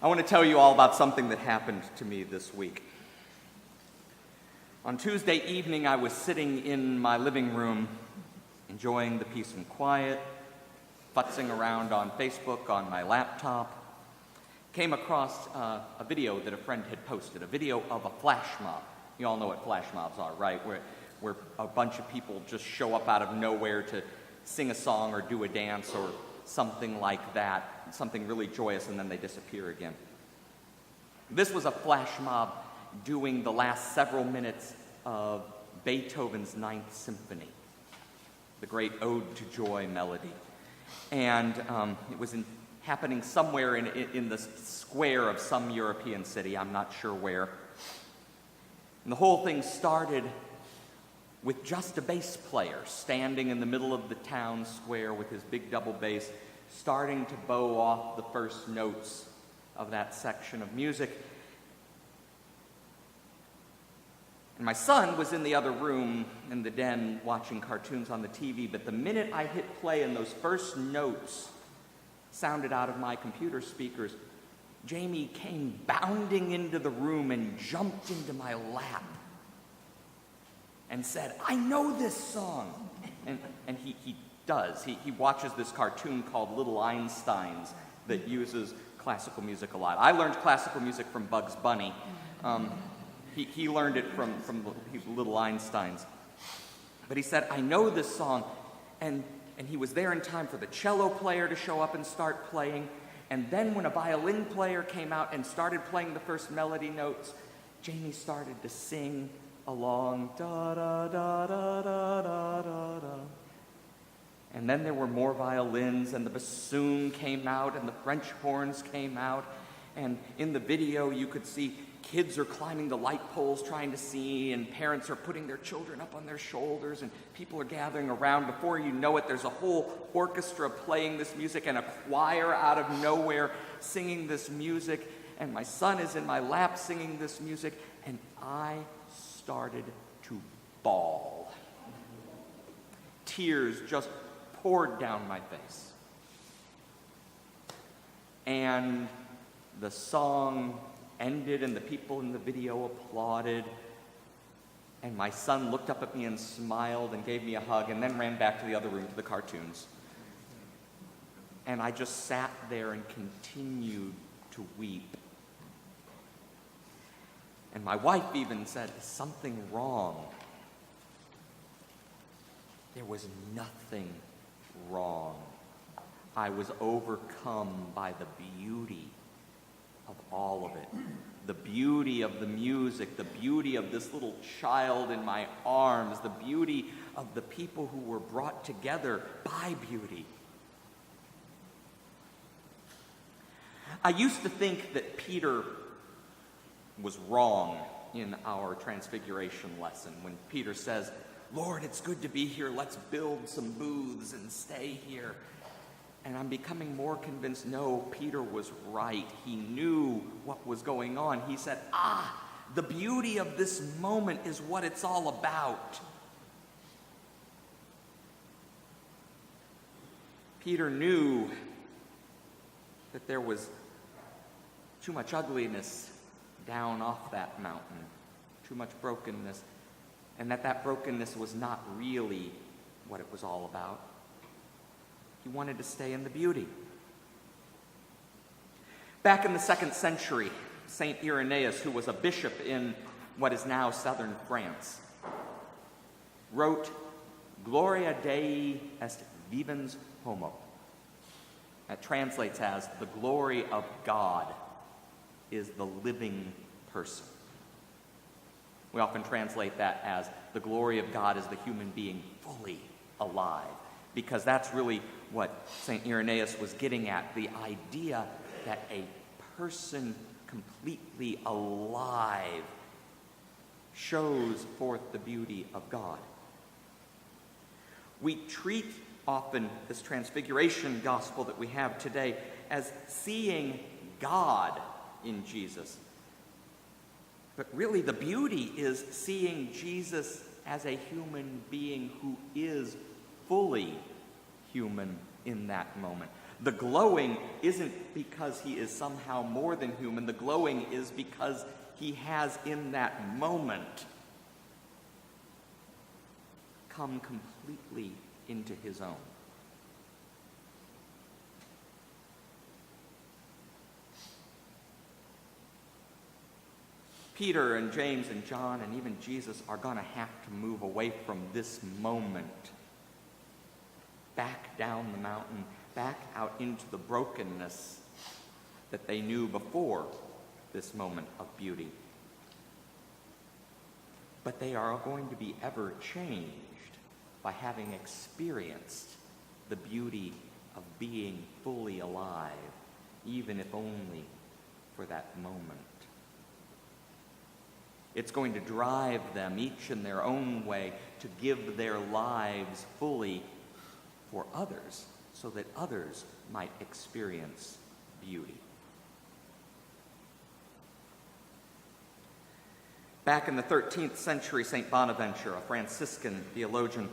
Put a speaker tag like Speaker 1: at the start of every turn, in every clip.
Speaker 1: I want to tell you all about something that happened to me this week. On Tuesday evening, I was sitting in my living room, enjoying the peace and quiet, futzing around on Facebook on my laptop. Came across a video that a friend had posted, a video of a flash mob. You all know what flash mobs are, right? Where a bunch of people just show up out of nowhere to sing a song or do a dance or something like that, something really joyous, and then they disappear again. This was a flash mob doing the last several minutes of Beethoven's Ninth Symphony, the great Ode to Joy melody. And it was happening somewhere in the square of some European city, I'm not sure where. And the whole thing started with just a bass player standing in the middle of the town square with his big double bass, starting to bow off the first notes of that section of music. And my son was in the other room in the den watching cartoons on the TV, but the minute I hit play and those first notes sounded out of my computer speakers, Jamie came bounding into the room and jumped into my lap and said, "I know this song." And he does. He watches this cartoon called Little Einsteins that uses classical music a lot. I learned classical music from Bugs Bunny. He learned it from Little Einsteins. But he said, "I know this song." And he was there in time for the cello player to show up and start playing. And then when a violin player came out and started playing the first melody notes, Jamie started to sing along, da da da da da da da da. And then there were more violins, and the bassoon came out, and the French horns came out. And in the video, you could see kids are climbing the light poles trying to see, and parents are putting their children up on their shoulders, and people are gathering around. Before you know it, there's a whole orchestra playing this music and a choir out of nowhere singing this music. And my son is in my lap singing this music, and I started to bawl. Tears just poured down my face. And the song ended, and the people in the video applauded. And my son looked up at me and smiled and gave me a hug, and then ran back to the other room to the cartoons. And I just sat there and continued to weep. And my wife even said, "Is something wrong?" There was nothing wrong. I was overcome by the beauty of all of it. The beauty of the music, the beauty of this little child in my arms, the beauty of the people who were brought together by beauty. I used to think that Peter was wrong in our Transfiguration lesson when Peter says, "Lord, it's good to be here. Let's build some booths and stay here." And I'm becoming more convinced, no, Peter was right. He knew what was going on. He said, the beauty of this moment is what it's all about. Peter knew that there was too much ugliness down off that mountain, too much brokenness, and that brokenness was not really what it was all about. He wanted to stay in the beauty. Back in the 2nd century, St. Irenaeus, who was a bishop in what is now southern France, wrote, "Gloria Dei est vivens homo." That translates as, "The glory of God is the living person." We often translate that as, "The glory of God is the human being fully alive," because that's really what St. Irenaeus was getting at, the idea that a person completely alive shows forth the beauty of God. We treat often this Transfiguration gospel that we have today as seeing God in Jesus. But really, the beauty is seeing Jesus as a human being who is fully human in that moment. The glowing isn't because he is somehow more than human. The glowing is because he has in that moment come completely into his own. Peter and James and John and even Jesus are going to have to move away from this moment, back down the mountain, back out into the brokenness that they knew before this moment of beauty. But they are going to be ever changed by having experienced the beauty of being fully alive, even if only for that moment. It's going to drive them, each in their own way, to give their lives fully for others, so that others might experience beauty. Back in the 13th century, St. Bonaventure, a Franciscan theologian,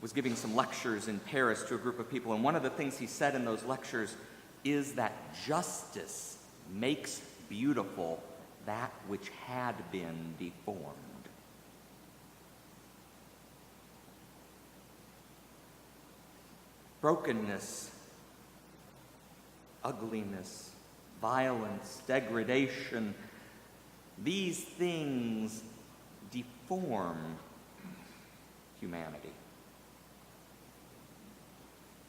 Speaker 1: was giving some lectures in Paris to a group of people, and one of the things he said in those lectures is that justice makes beautiful that which had been deformed. Brokenness, ugliness, violence, degradation, these things deform humanity.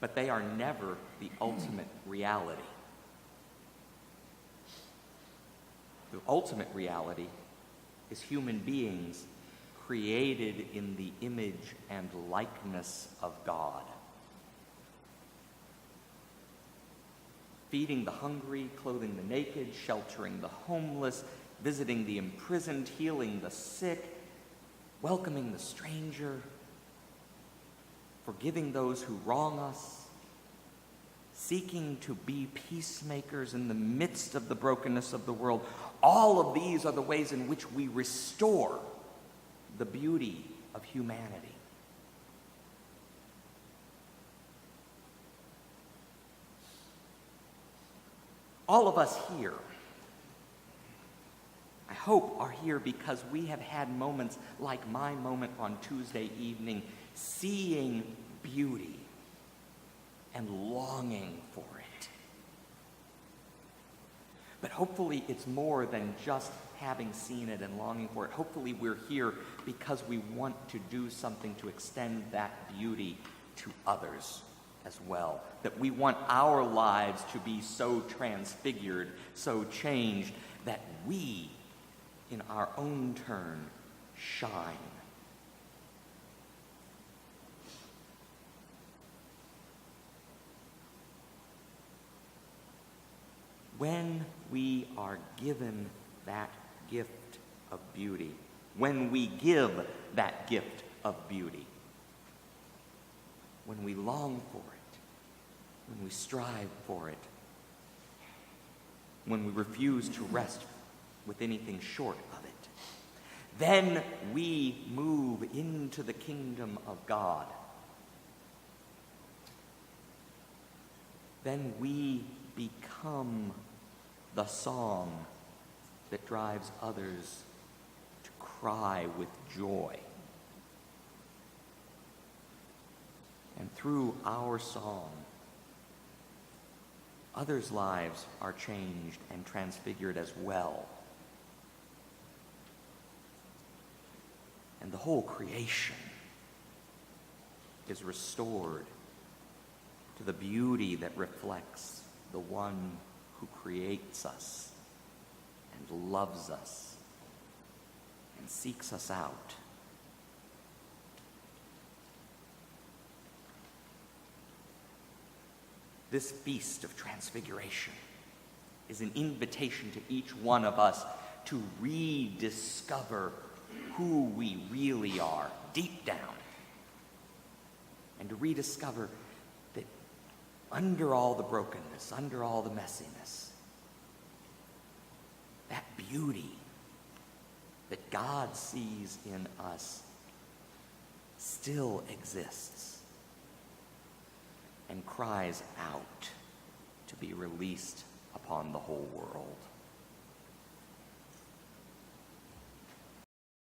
Speaker 1: But they are never the ultimate reality. The ultimate reality is human beings created in the image and likeness of God. Feeding the hungry, clothing the naked, sheltering the homeless, visiting the imprisoned, healing the sick, welcoming the stranger, forgiving those who wrong us, seeking to be peacemakers in the midst of the brokenness of the world. All of these are the ways in which we restore the beauty of humanity. All of us here, I hope, are here because we have had moments like my moment on Tuesday evening, seeing beauty and longing for it. But hopefully it's more than just having seen it and longing for it. Hopefully we're here because we want to do something to extend that beauty to others as well. That we want our lives to be so transfigured, so changed, that we, in our own turn, shine. When we are given that gift of beauty, when we give that gift of beauty, when we long for it, when we strive for it, when we refuse to rest with anything short of it, then we move into the kingdom of God. Then we become the song that drives others to cry with joy. And through our song, others' lives are changed and transfigured as well. And the whole creation is restored to the beauty that reflects the one who creates us and loves us and seeks us out. This feast of transfiguration is an invitation to each one of us to rediscover who we really are deep down, and to rediscover that under all the brokenness, under all the messiness, that beauty that God sees in us still exists. And and cries out to be released upon the whole world.